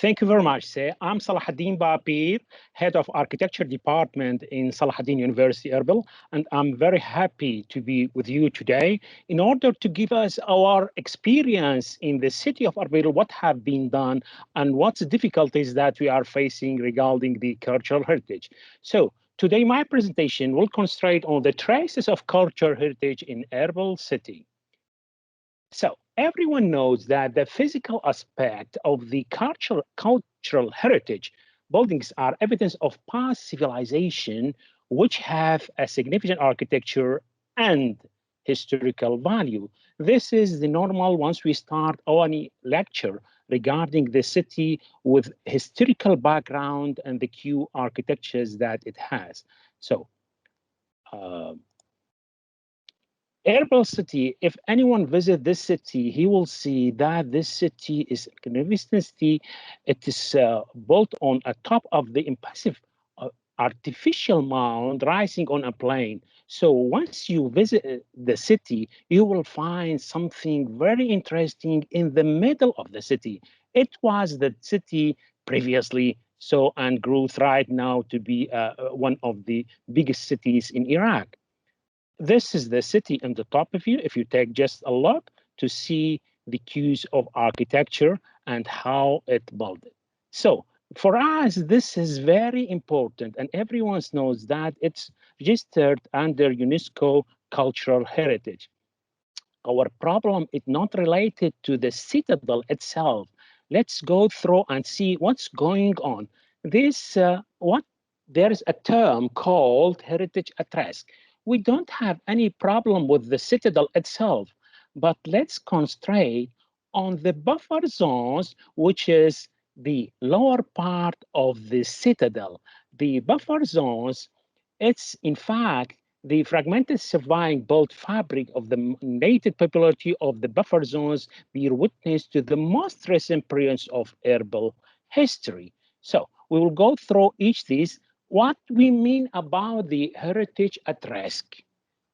Thank you very much, Say. I'm Salahaddin Bapir, Head of Architecture Department in Salahaddin University, Erbil, and I'm very happy to be with you today in order to give us our experience in the city of Erbil, what have been done, and what's the difficulties that we are facing regarding the cultural heritage. So today, my presentation will concentrate on the traces of cultural heritage in Erbil city. So everyone knows that the physical aspect of the cultural heritage buildings are evidence of past civilization which have a significant architecture and historical value. This is the normal once we start any lecture regarding the city with historical background and the key architectures that it has. So uh, Erbil city, if anyone visit this city, he will see that this city is a magnificent city. It is built on a top of the impressive artificial mound rising on a plain. So once you visit the city, you will find something very interesting in the middle of the city. It was the city previously, so and grew right now to be one of the biggest cities in Iraq. This is the city on the top of you. If you take just a look to see the cues of architecture and how it built it. So for us, this is very important, and everyone knows that it's registered under UNESCO cultural heritage. Our problem is not related to the citadel itself. Let's go through and see what's going on. There is a term called heritage at risk. We don't have any problem with the citadel itself, but let's concentrate on the buffer zones, which is the lower part of the citadel. The buffer zones, it's in fact the fragmented surviving built fabric of the native popularity of the buffer zones bear witness to the most recent periods of Erbil history. So we will go through each of these. What we mean about the heritage at risk.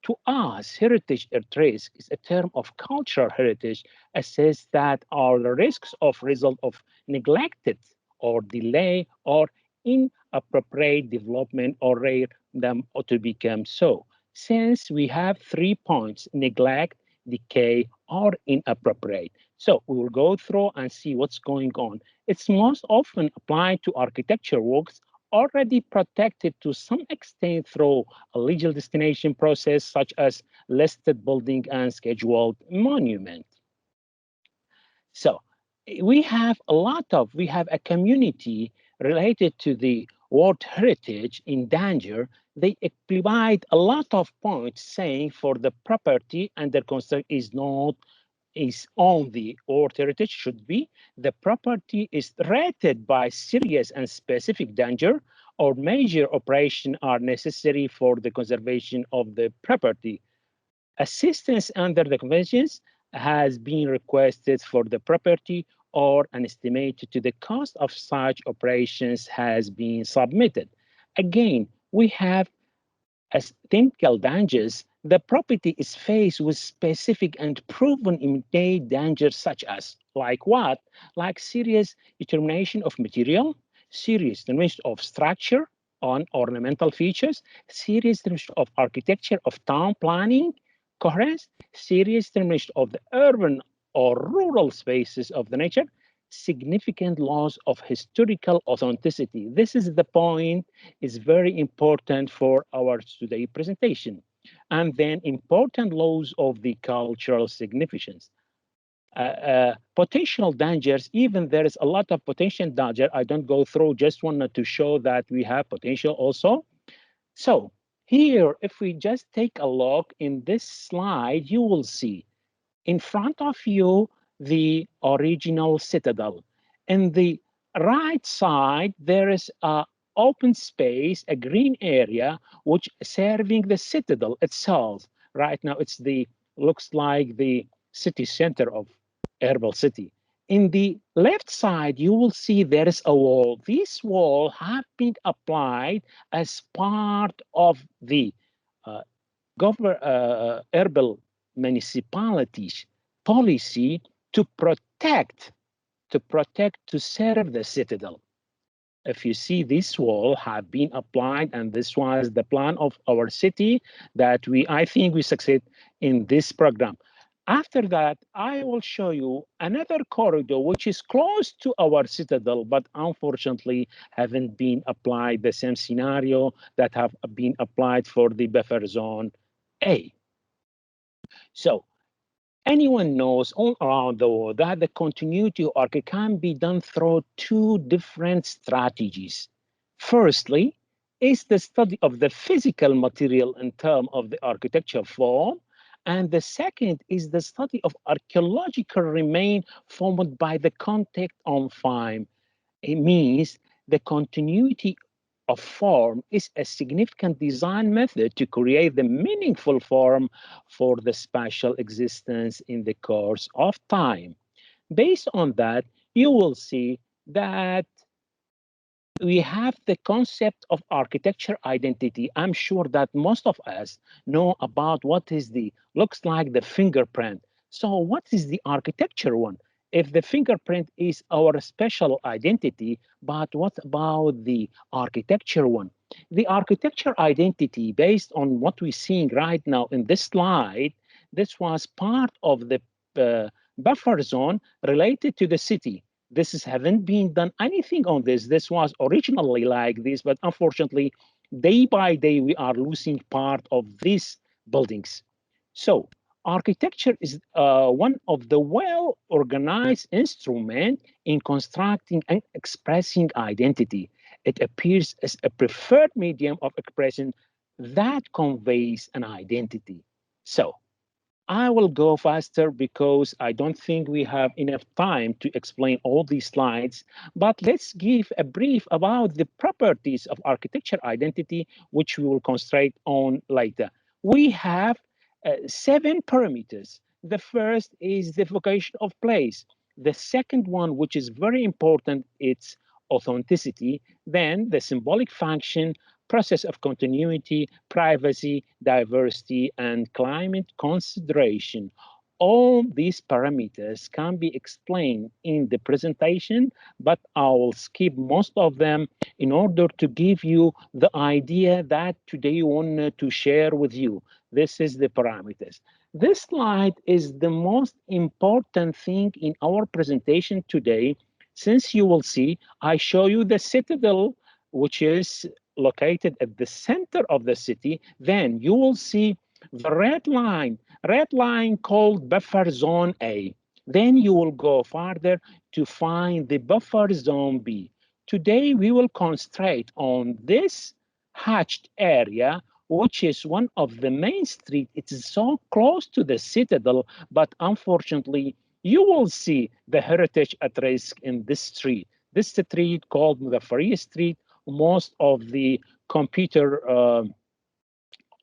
To us, heritage at risk is a term of cultural heritage, assess that are the risks of result of neglected or delay or inappropriate development or rare them to become so. Since we have 3 points, neglect, decay, or inappropriate. So we will go through and see what's going on. It's most often applied to architecture works already protected to some extent through a legal destination process, such as listed building and scheduled monument. So we have a community related to the World Heritage in danger. They provide a lot of points saying for the property under construction is on the World Heritage should be the property is rated by serious and specific danger or major operation are necessary for the conservation of the property. Assistance under the conventions has been requested for the property or an estimate to the cost of such operations has been submitted. Again, we have as technical dangers, the property is faced with specific and proven immediate dangers such as, like what? Like serious determination of material, serious determination of structure on ornamental features, serious determination of architecture of town planning, coherence, serious determination of the urban or rural spaces of the nature, significant loss of historical authenticity. This is the point is very important for our today presentation. And then important laws of the cultural significance. Potential dangers, even there is a lot of potential danger. I don't go through, just wanted to show that we have potential also. So here, if we just take a look in this slide, you will see in front of you the original citadel. In the right side, there is a open space, a green area, which serving the citadel itself. Right now, it's the looks like the city center of Erbil city. In the left side, you will see there is a wall. This wall have been applied as part of the uh, Erbil municipalities policy to protect to protect, to serve the citadel. If you see, this wall have been applied, and this was the plan of our city that I think we succeed in this program. After that, I will show you another corridor which is close to our citadel, but unfortunately haven't been applied the same scenario that have been applied for the buffer zone A. So anyone knows all around the world that the continuity arc can be done through two different strategies. Firstly, is the study of the physical material in terms of the architecture form. And the second is the study of archaeological remain formed by the contact on time. It means the continuity of form is a significant design method to create the meaningful form for the spatial existence in the course of time. Based on that, you will see that we have the concept of architecture identity. I'm sure that most of us know about what is the looks like the fingerprint. So what is the architecture one? If the fingerprint is our special identity, but what about the architecture one? The architecture identity, based on what we're seeing right now in this slide, this was part of the buffer zone related to the city. This haven't been done anything on this. This was originally like this, but unfortunately, day by day, we are losing part of these buildings. So architecture is one of the well-organized instrument in constructing and expressing identity. It appears as a preferred medium of expression that conveys an identity. So I will go faster because I don't think we have enough time to explain all these slides, but let's give a brief about the properties of architecture identity, which we will concentrate on later. We have 7 parameters. The first is the vocation of place. The second one, which is very important, it's authenticity. Then the symbolic function, process of continuity, privacy, diversity, and climate consideration. All these parameters can be explained in the presentation, but I will skip most of them in order to give you the idea that today I want to share with you. This is the parameters. This slide is the most important thing in our presentation today, since you will see I show you the citadel, which is located at the center of the city. Then you will see the red line called buffer zone A. Then you will go further to find the buffer zone B. Today we will concentrate on this hatched area, which is one of the main street. It is so close to the citadel, but unfortunately, you will see the heritage at risk in this street. This street called the Faria Street. Most of the computer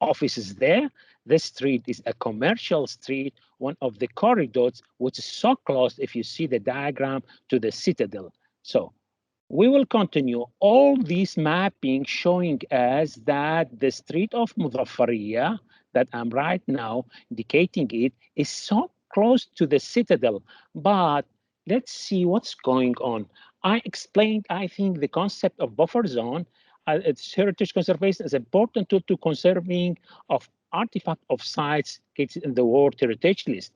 offices there. This street is a commercial street, one of the corridors, which is so close, if you see the diagram, to the citadel. So we will continue all these mapping showing us that the street of Muzaffariya that I'm right now indicating it is so close to the citadel. But let's see what's going on. I explained, I think, the concept of buffer zone. Its heritage conservation is important to conserving of artifact of sites in the World Heritage List.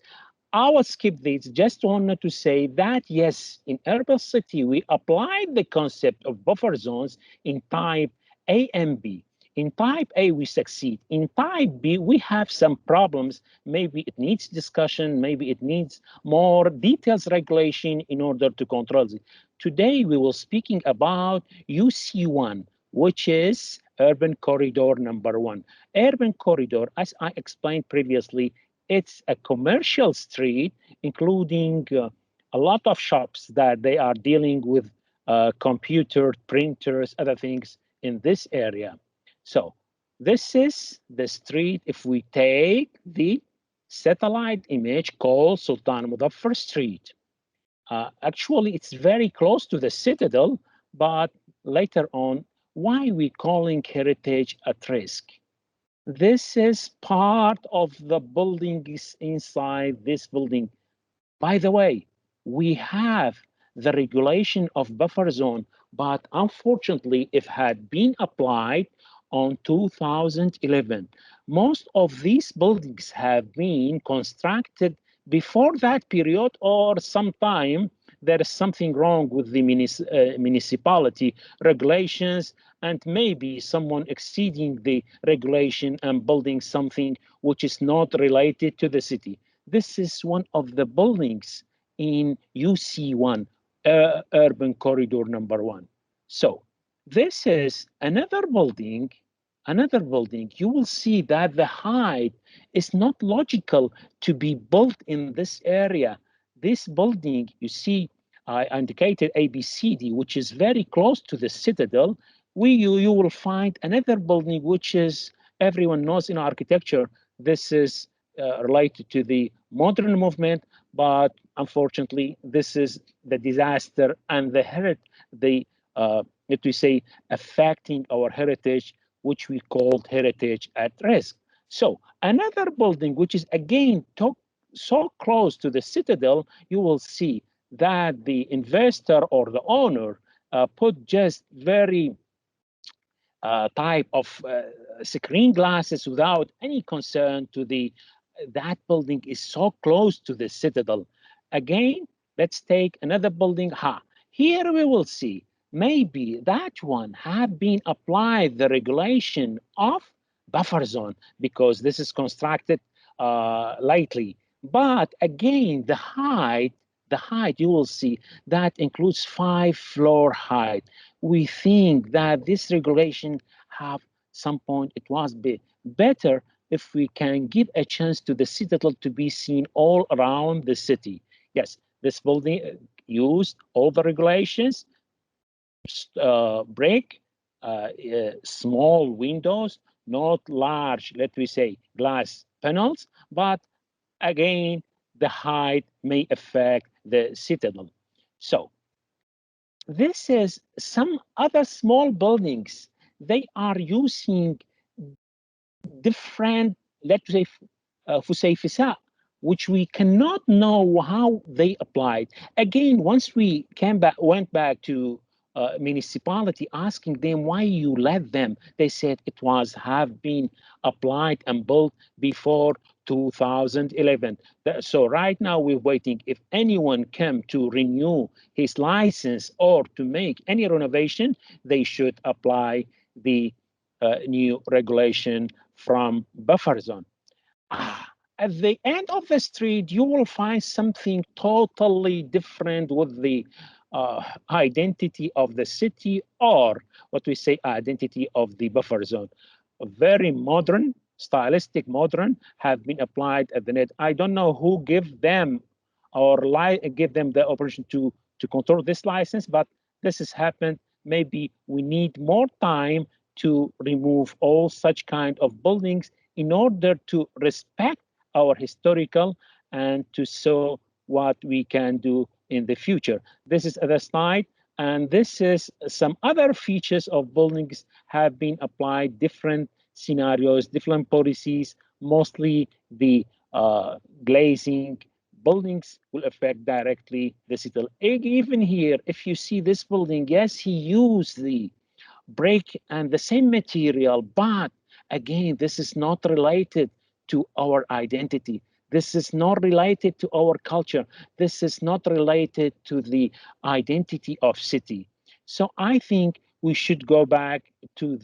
I will skip this. Just wanted to say that, yes, in urban city, we applied the concept of buffer zones in type A and B. In type A, we succeed. In type B, we have some problems. Maybe it needs discussion. Maybe it needs more details regulation in order to control it. Today, we will speaking about UC1, which is urban corridor number 1. Urban corridor, as I explained previously, it's a commercial street, including a lot of shops that they are dealing with computer, printers, other things in this area. So this is the street. If we take the satellite image called Sultan Muzaffar Street, actually it's very close to the citadel, but later on, why we calling heritage at risk? This is part of the building is inside this building. By the way, we have the regulation of buffer zone, but unfortunately, it had been applied on 2011. Most of these buildings have been constructed before that period, or sometime there is something wrong with the municipality regulations, and maybe someone exceeding the regulation and building something which is not related to the city. This is one of the buildings in UC1, Urban Corridor number 1. So this is another building. You will see that the height is not logical to be built in this area. This building, you see, I indicated ABCD, which is very close to the citadel. You will find another building, which is, everyone knows in architecture, this is related to the modern movement, but unfortunately, this is the disaster and the let me say, affecting our heritage, which we called heritage at risk. So another building, which is again so close to the citadel, you will see that the investor or the owner put just very type of screen glasses without any concern to the that building is so close to the citadel. Again, let's take another building. Here we will see maybe that one have been applied the regulation of buffer zone because this is constructed lightly. But again, the height you will see that includes 5-floor height. We think that this regulation have some point it was be better if we can give a chance to the citadel to be seen all around the city. Yes, this building used all the regulations, break, small windows, not large, let me say, glass panels, but again, the height may affect the citadel. So this is some other small buildings. They are using different, let's say, فسيفساء, which we cannot know how they applied. Again, once we went back to municipality asking them why you let them, they said it was have been applied and built before 2011. So right now we're waiting. If anyone came to renew his license or to make any renovation, they should apply the new regulation from buffer zone. At the end of the street, you will find something totally different with the identity of the city, or what we say identity of the buffer zone. Very modern, stylistic modern have been applied at the net. I don't know who give them or give them the operation to control this license, but this has happened. Maybe we need more time to remove all such kind of buildings in order to respect our historical and to show what we can do in the future. This is the slide, and this is some other features of buildings have been applied, different scenarios, different policies, mostly the glazing buildings will affect directly the city. Even here, if you see this building, yes, he used the brick and the same material, but again, this is not related to our identity. This is not related to our culture. This is not related to the identity of city. So I think we should go back to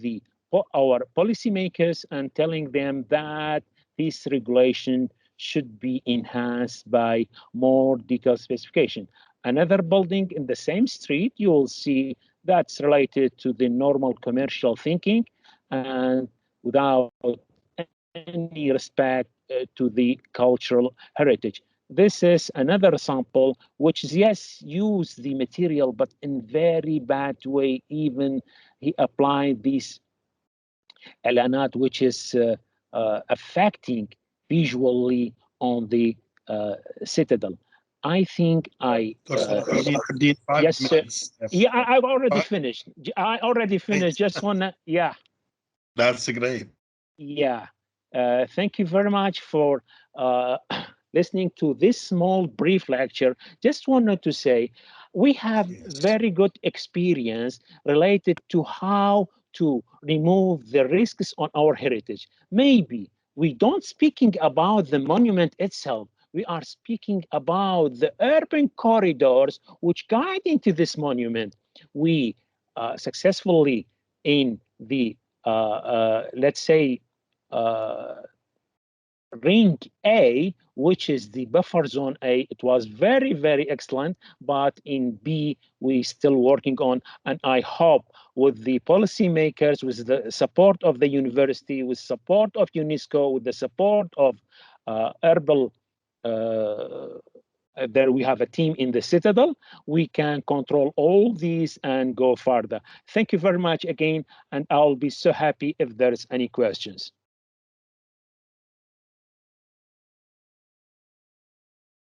our policymakers and telling them that this regulation should be enhanced by more detailed specification. Another building in the same street, you will see that's related to the normal commercial thinking and without any respect to the cultural heritage. This is another sample, which is, yes, use the material, but in very bad way. Even he applied these elanat, which is affecting visually on the citadel. I think yes, sir. Yeah, I've already finished. I already finished. Just wanna, yeah. That's great. Yeah. Thank you very much for listening to this small brief lecture. Just wanted to say, we have Yes. very good experience related to how to remove the risks on our heritage. Maybe we don't speaking about the monument itself. We are speaking about the urban corridors which guide into this monument. We successfully in the let's say uh, ring A, which is the buffer zone A, it was very, very excellent. But in B, we still working on, and I hope with the policymakers, with the support of the university, with support of UNESCO, with the support of herbal. There we have a team in the Citadel. We can control all these and go further. Thank you very much again, and I'll be so happy if there's any questions.